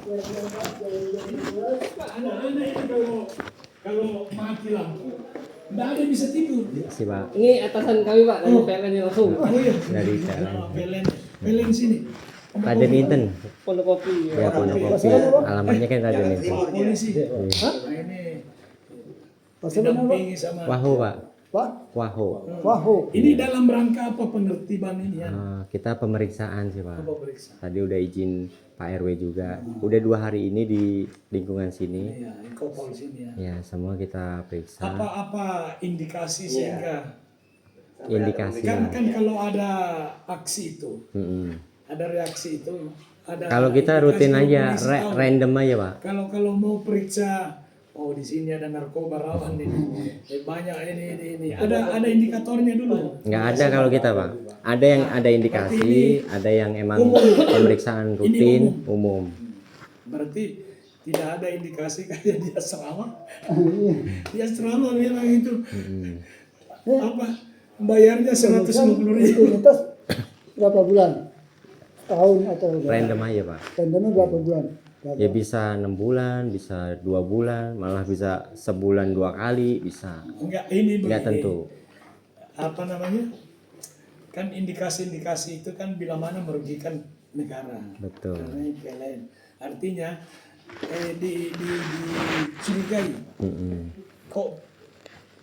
Anak-anak ini kalau mati lampu, nggak ada yang bisa tidur. Si Pak Ini atasan kami Pak dari PLN langsung. Oh iya. dari Pelen sini. Raden Inten. Pondok Kopi. Ya Pondok Kopi. Alamatnya kan Raden Inten. Polisi. Hah? Nah, ini Pasangan apa? didampingi sama. Waho Pak. Pak, Waho. Waho. Ini dalam rangka apa penertiban ini ya? Kita pemeriksaan sih Pak. Apa periksa? Tadi udah izin Pak RW juga. Udah 2 hari ini di lingkungan sini. Iya, Kopol sini ya. Ya semua kita periksa. Apa indikasi sehingga Indikasi. kan kalau ada aksi itu, Mm-mm. ada reaksi itu, ada. Kalau kita indikasi rutin kalau aja, polisi tahu. random aja Pak. Kalau mau periksa, oh di sini ada narkoba rawan ini, banyak ini. Ada indikatornya dulu. Nggak ada kalau kita Pak. Ada yang ada indikasi, ada yang emang pemeriksaan rutin umum. Berarti tidak ada indikasi kayak dia selama, dia selama memang itu apa bayarnya 150.000. Rutinitas berapa bulan? Tahun atau berapa? Random aja Pak. Randomnya berapa bulan? Ya bisa 6 bulan, bisa 2 bulan, malah bisa sebulan 2 kali, bisa. Enggak, ini Nggak begini. tentu. Apa namanya? Kan indikasi-indikasi itu kan bila mana merugikan negara. Betul. Karena yang lain. Artinya dicurigai. Mm-mm. Kok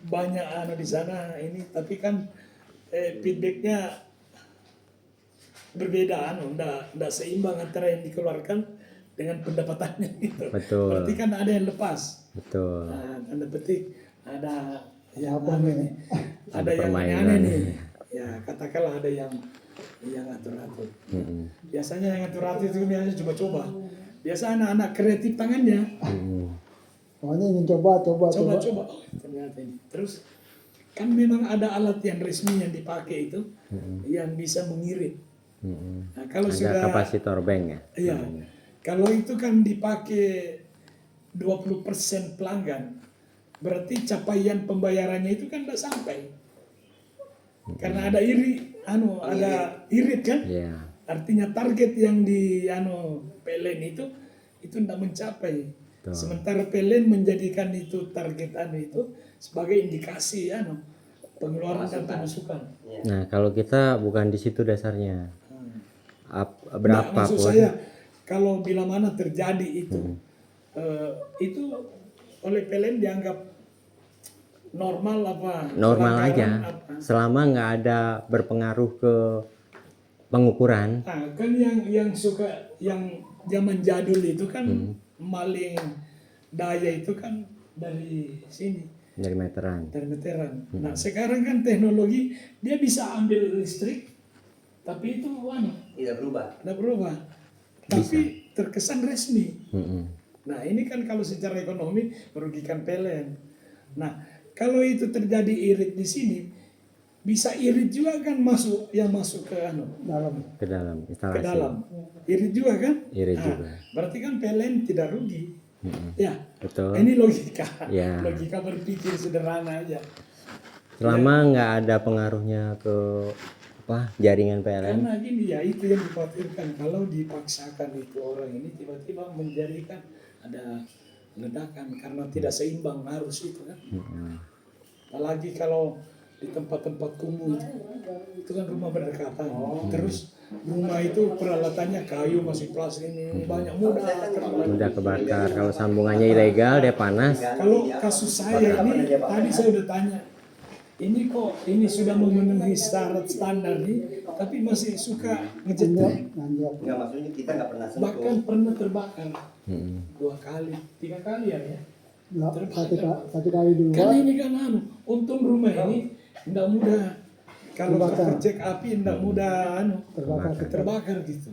banyak di sana ini, tapi kan feedbacknya berbeda, enggak seimbang antara yang dikeluarkan dengan pendapatannya gitu. Betul. Berarti kan ada yang lepas. Betul. Nah, tanda petik ada yang Apa aneh nih? nih. Ada yang permainan. aneh nih. Ya katakanlah ada yang atur-atur. Mm-mm. Biasanya yang atur-atur itu biasanya coba-coba. Biasa anak-anak kreatif tangannya Mm-mm. Oh, ini ingin coba. coba-coba. Oh, ternyata ini. Terus kan memang ada alat yang resmi yang dipakai itu yang bisa mengirit. Mm-mm. Nah, kalau Ada sudah kapasitor bank ya. iya. Kalau itu kan dipakai 20% pelanggan, berarti capaian pembayarannya itu kan tidak sampai. Karena ada ada irit kan? Iya. Artinya target yang di PLN itu tidak mencapai. Betul. Sementara PLN menjadikan itu target itu sebagai indikasi pengeluaran dan pemasukan. Nah, kalau kita bukan di situ dasarnya. Nah, Berapa maksud pun. saya kalau bila mana terjadi itu oleh PLN dianggap normal apa? Normal pelanggaran aja. apa? Selama nggak ada berpengaruh ke pengukuran. Nah, kan yang suka yang zaman jadul itu kan maling daya itu kan dari sini, Dari meteran. dari meteran. Nah, sekarang kan teknologi dia bisa ambil listrik, tapi itu Tidak berubah. tidak berubah. Tapi terkesan resmi. Mm-mm. Nah, ini kan kalau secara ekonomi merugikan PLN. Nah, kalau itu terjadi irit di sini, bisa irit juga kan masuk ke Dalam. Ke dalam instalasi. ke dalam. Irit juga kan? Irit Nah, juga. berarti kan PLN tidak rugi. Ya, Betul. ini logika. Ya. Logika berpikir sederhana aja. Selama nggak ada pengaruhnya ke jaringan PLN. Karena gini ya, itu yang dikhawatirkan kalau dipaksakan itu orang ini tiba-tiba menjadikan ada ledakan karena tidak seimbang arus itu kan. Apalagi kalau di tempat-tempat kumuh itu kan rumah berdekatan. Terus rumah itu peralatannya kayu masih plastik ini banyak mudah terbakar. Udah kebakar. Kalau sambungannya ilegal dia panas. Kalau kasus saya ini tadi saya udah tanya, ini kok ini sudah memenuhi syarat standar nih, tapi masih suka ngejetrek. Nanjak. Enggak, maksudnya kita nggak pernah sentuh. Bahkan pernah terbakar Mm-mm. 2 kali, 3 kali ya. Nggak, satu kali dulu. Karena ini kan untung rumah ini tidak mudah. Kalau Terbakar. cek api tidak mudah terbakar gitu.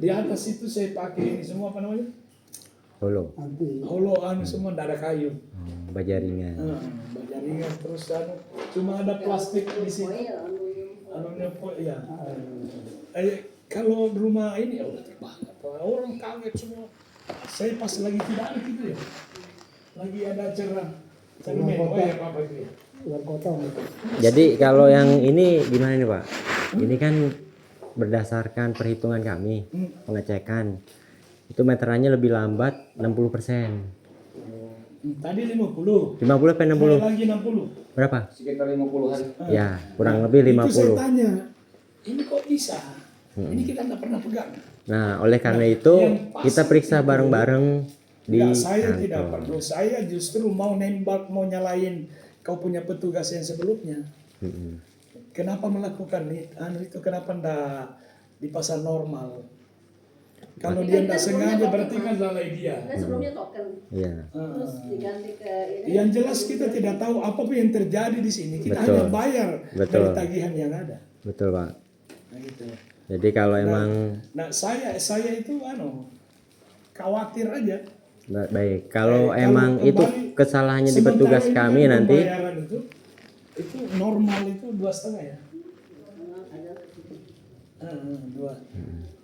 Di atas itu saya pakai ini semua apa namanya? Holo. Nanti. Holo semua tidak ada kayu. Bajaringan. Jaringan terus cuma ada plastik di sini. Ya. Kalau rumah ini udah terbakar. Orang kaget semua. Saya pas lagi tidak ada gitu ya. Lagi ada acara apa itu ya. Luar kota. Jadi kalau yang ini gimana nih Pak? Ini kan berdasarkan perhitungan kami, pengecekan. itu meterannya lebih lambat 60%. Tadi 50. 50 apa 60? Lagi 60. Berapa? Sekitar 50-an. Ya, kurang lebih Itu saya 50. tanya, ini kok bisa? Ini kita nggak pernah pegang. Nah, oleh karena itu kita periksa bareng-bareng di Enggak, saya tidak kantor. perlu. Saya justru mau nembak, mau nyalain kau punya petugas yang sebelumnya. Mm-mm. Kenapa melakukan itu? Kenapa ndak di pasar normal? Kalau dia ndak sengaja berarti kan lalai dia. Kan sebelumnya token, Iya. terus diganti ke ini. Yang jelas kita tidak tahu apa yang terjadi di sini. Kita Betul. hanya bayar Betul. dari tagihan yang ada. Betul, Pak. Nah, gitu. Jadi kalau emang Nah, saya itu khawatir aja. baik, kalau Kalau emang itu kembali, kesalahannya di sementara petugas ini kami kan nanti, pembayaran itu normal itu 2,5 ya. Dua.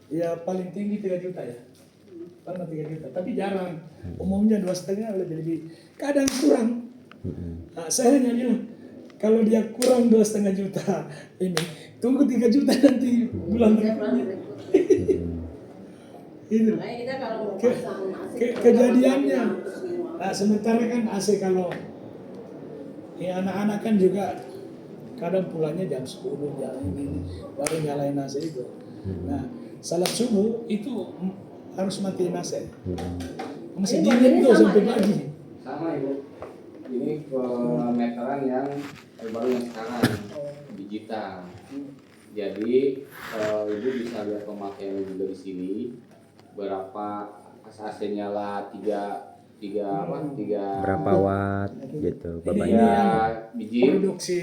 Ya paling tinggi 3 juta ya. Pernah 3 juta, tapi jarang. Umumnya 2,5 lebih. Kadang kurang. Nah, saya hanya bilang kalau dia kurang 2,5 juta ini, tunggu 3 juta nanti bulan berikutnya. Itu. Makanya kita kalau mau Ke- pasang AC, kejadiannya. harus minimal. Nah, sementara kan AC kalau ya anak-anak kan juga kadang pulangnya jam 10 jam ini baru nyalain AC itu. Nah, salat subuh itu harus matiin AC. Masih Ini dingin modelnya tuh sama sampai ya? pagi. Sama Ibu. Ini meteran yang baru yang sekarang digital. Jadi Ibu bisa lihat pemakaian juga di sini. Berapa AC nyala 3 berapa watt gitu, Ini bebannya. biji. Produksi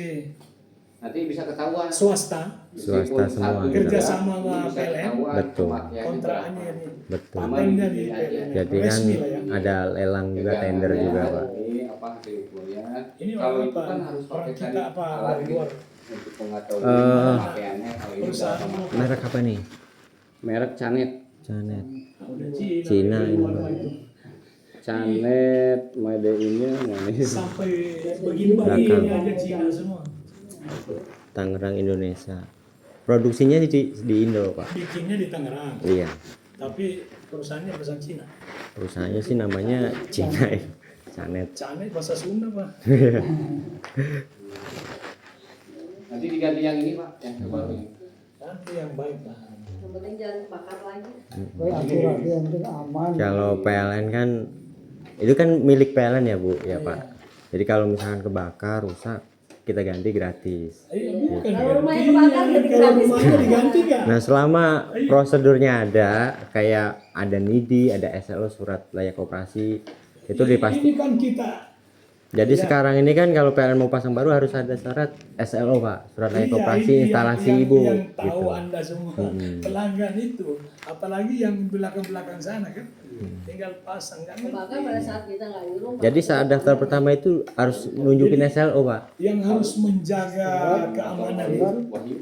Nanti bisa ketahuan. swasta Swasta semua. kerja sama sama Bisa PLN. ketahuan Betul. pemakaiannya kontraknya berapa. ini Betul. patennya di PLN. Jadi kan Resmi lah ya. ada lelang juga, tender juga, Pak. Ini apa hasil ukurnya? Ini Kalau orang itu apa? kan harus Orang pakai kita tadi apa alat dari luar? untuk pengetahuan Eh, pemakaiannya. Kalau ini Perusahaan berapa lokal. Merek apa nih? merek Canet. Canet. Udah Cina ini. luar itu. Canet made in-nya mana? Sampai begini-begini Belakang. aja Cina semua. Tangerang, Indonesia. Produksinya di Indo, Pak. Bikinnya di Tangerang, Iya. tapi perusahaannya perusahaan Cina. Perusahaannya sih namanya Cina ya. Canet. Canet bahasa Sunda Pak. Nanti diganti yang ini Pak, yang terbaru ini. Nanti yang baik lah. Yang penting jangan bakar lagi. Kayak aturan yang penting aman. Kalau PLN kan itu kan milik PLN ya, Bu, ya, Pak. Jadi kalau misalkan kebakar, rusak, kita ganti gratis. Bukan Kalau rumahnya gantinya, kebakar jadi kalau gratis. rumahnya diganti nggak? Nah, selama prosedurnya ada, kayak ada NIDI, ada SLO, surat layak operasi, itu dipasti. Ini kan kita. Jadi Ya. sekarang ini kan kalau PLN mau pasang baru harus ada syarat SLO, Pak, surat layak Iya, operasi ini instalasi yang, Ibu, yang tahu gitu. Anda semua pelanggan itu, apalagi yang belakang-belakang sana kan, tinggal pasang kan. Kebakar pada saat kita nggak di rumah. Jadi saat daftar pertama itu harus nunjukin SLO, Pak. Yang harus menjaga keamanan itu. Wahyu.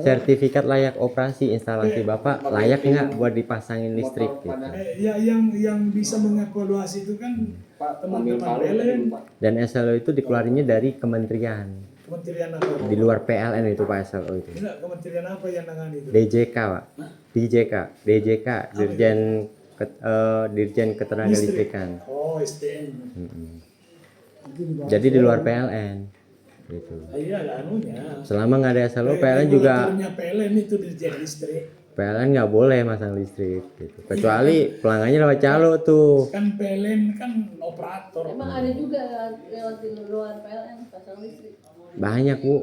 Sertifikat layak operasi instalasi Bapak layak nggak buat dipasangin listrik gitu. Ya yang bisa mengevaluasi itu kan Pak, teman-teman palu PLN, Pak. Dan SLO itu dikeluarinnya dari kementerian. Kementerian apa? Di luar PLN itu Pak SLO itu. Enggak, kementerian apa yang nangani itu? DJK, Pak. DJK, Dirjen Ketenagalistrikan. Oh, STN. Jadi di luar PLN gitu. Iya, ada anunya. Selama nggak ada SLO, PLN juga Regulatornya PLN itu dirjen listrik. PLN nggak boleh masang listrik gitu. Kecuali pelanggannya lewat calo tuh. Kan PLN kan operator. Emang ada juga lewat di luar PLN pasang listrik. Banyak, Bu.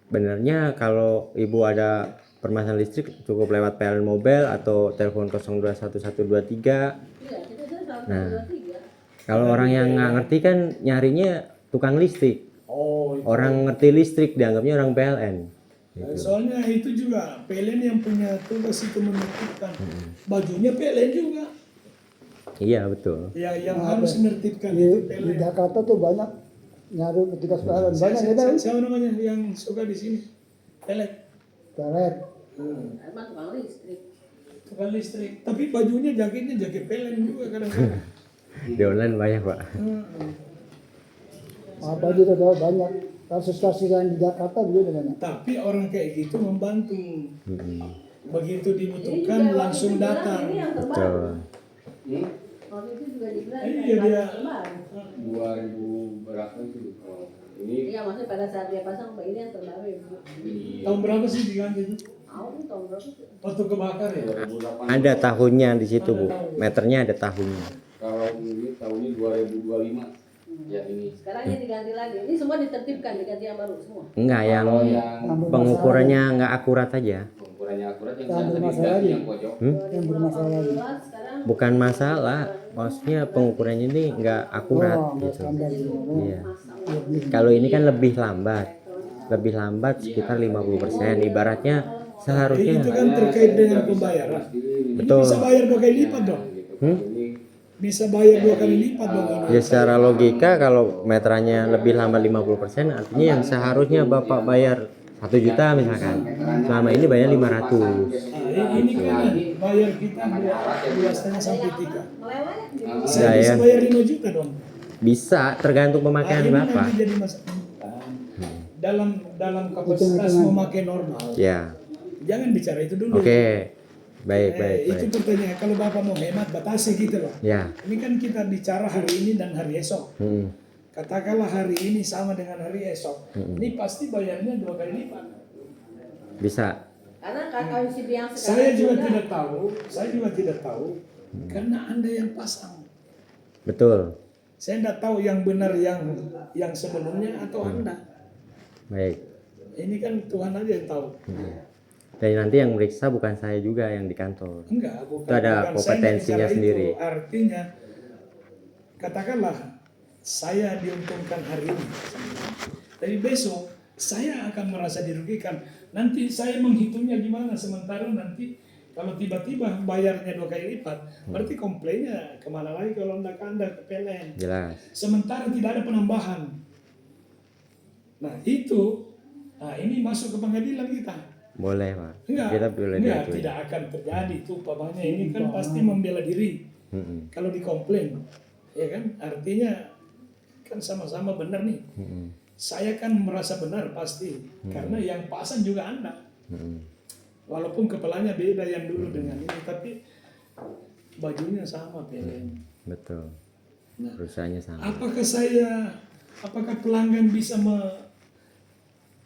Benernya kalau Ibu ada permasalahan listrik cukup lewat PLN Mobile atau telepon 021123. Iya, kita sudah Nah. 1, 2, 3. Kalau orang yang nggak ngerti kan nyarinya tukang listrik. Oh, itu. Orang ngerti listrik dianggapnya orang PLN. Soalnya itu juga PLN yang punya tugas itu menetapkan. Bajunya PLN juga. Iya, betul. Ya, yang harus menertibkan Di, itu di PLN. Jakarta tuh banyak nyari petugas PLN. Banyak ya kan? Siapa namanya yang suka di sini? Pelet. Pelet. Emang tukang listrik. Tukang listrik. Tapi bajunya jaketnya jaket PLN juga kadang-kadang. Di online banyak, Pak. Apa juga tuh banyak. Kasus-kasus yang di Jakarta juga banyak. Tapi orang kayak gitu membantu. begitu Ini dibutuhkan juga waktu langsung itu bilang datang. Ini yang terbaru. Betul. Waktu itu juga dibilang Iya, yang dia. terbaru. 2000 berapa itu? Oh, ini Iya, maksudnya pada saat dia pasang, Pak, ini yang terbaru ya, Bu. Tahun berapa sih diganti itu? Tahu tahun berapa sih? Waktu kebakar ya? 2008. Ada tahunnya di situ Bu, meternya ada tahunnya. Kalau ini tahunnya 2025. Ya ini. Sekarang ini diganti lagi. Ini semua ditertibkan, diganti yang baru semua. Enggak, yang Kalau yang pengukurannya nggak akurat aja. ukurannya akurat yang Yang saya tadi bermasalah ganti lagi. yang pojok. Yang bermasalah lagi. 2018 sekarang Bukan masalah, maksudnya pengukurannya ini nggak akurat Oh, nggak gitu. standar gitu. Iya. Kalau ini kan lebih lambat sekitar 50%. Ibaratnya Itu seharusnya kan terkait dengan pembayaran. Ini Betul. bisa bayar 2 kali lipat dong. Ini Bisa bayar 2 kali lipat dong. ini. ya secara logika kalau meterannya lebih lambat 50%, artinya yang seharusnya Bapak bayar 1 juta misalkan, selama ini bayar 500. Nah, ini kan bayar kita 2,5 sampai 3. meleleh gitu. Saya Iya, bisa ya. bayar 5 juta dong. Bisa tergantung pemakaian ini Bapak. nanti jadi masalah. Dalam kapasitas memakai normal. Ya, Jangan bicara itu dulu. oke. Baik, Itu baik. pertanyaan. Kalau Bapak mau hemat, batasi gitu loh. Ya. Ini kan kita bicara hari ini dan hari esok. Hmm. Katakanlah hari ini sama dengan hari esok. Ini pasti bayarnya 2 kali lipat. Bisa. Karena kakak si yang sekarang Saya juga tidak tahu karena Anda yang pasang. Betul. Saya tidak tahu yang benar yang sebelumnya atau Anda. Baik. Ini kan Tuhan aja yang tahu. Dan nanti yang meriksa bukan saya juga yang di kantor. Enggak, bukan. Itu ada bukan kompetensinya saya bicara sendiri. Itu. Artinya, katakanlah saya diuntungkan hari ini, tapi besok saya akan merasa dirugikan. Nanti saya menghitungnya gimana? Sementara nanti kalau tiba-tiba bayarnya 2 kali lipat, berarti komplainnya kemana lagi kalau Anda ke PLN? Jelas. Sementara tidak ada penambahan. Nah itu, ini masuk ke pengadilan kita. Boleh, Pak. Enggak, Kita boleh enggak, diajuin. tidak akan terjadi itu umpamanya. Ini kan pasti membela diri. Mm-mm. Kalau dikomplain, ya kan, artinya kan sama-sama benar nih. Mm-mm. Saya kan merasa benar pasti, karena yang pasang juga Anda. Mm-mm. Walaupun kepalanya beda yang dulu dengan ini, tapi bajunya sama PLN. Betul. Nah, Perusahaannya sama. apakah pelanggan bisa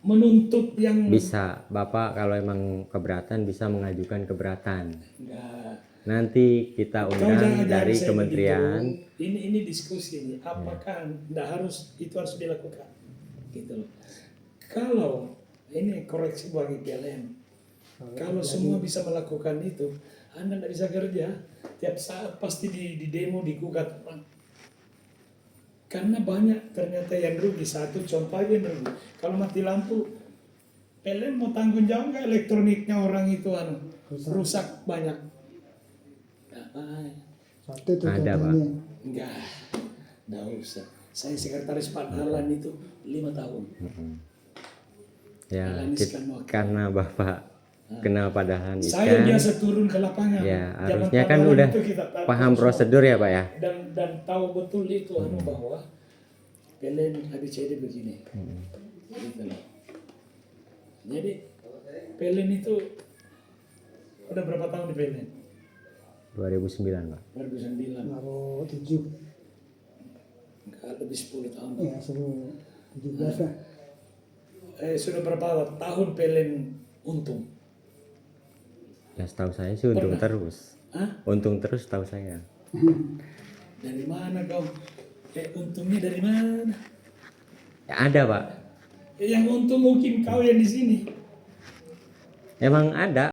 menuntut yang Bisa, Bapak kalau emang keberatan bisa mengajukan keberatan. enggak? Nanti kita Kau jangan undang ajarin dari saya kementerian. begitu. Ini diskusi ini. Apakah tidak harus itu harus dilakukan? Gitu loh. Kalau ini koreksi bagi PLN. Kalau semua bisa melakukan itu, Anda tidak bisa kerja. Tiap saat pasti di demo, digugat orang. Karena banyak ternyata yang rugi. Satu contoh aja yang rugi. Kalau mati lampu, PLN mau tanggung jawab nggak elektroniknya orang itu rusak banyak? Satu itu Ada, Pak. contohnya. Enggak usah. Saya sekretaris Padalan itu 5 tahun. Ya, Alaniskan waktu. karena Bapak kenal Padahan Saya ikan. biasa turun ke lapangan. Ya, Zaman harusnya kan Padalan udah itu kita tahu paham semua. prosedur ya, Pak ya. Dan tahu betul itu bahwa PLN ABCD begini. Gitu loh. Jadi PLN itu udah berapa tahun di PLN? 2009, Pak. 2009. Baru 7. Enggak, lebih 10 tahun. Ya, 17 lah. Sudah berapa tahun PLN untung? Ya setahu saya sih untung Pernah? terus. Hah? Untung terus setahu saya. Dari mana kau? Untungnya dari mana? Ya ada, Pak. Yang untung mungkin kau yang di sini. Emang ada.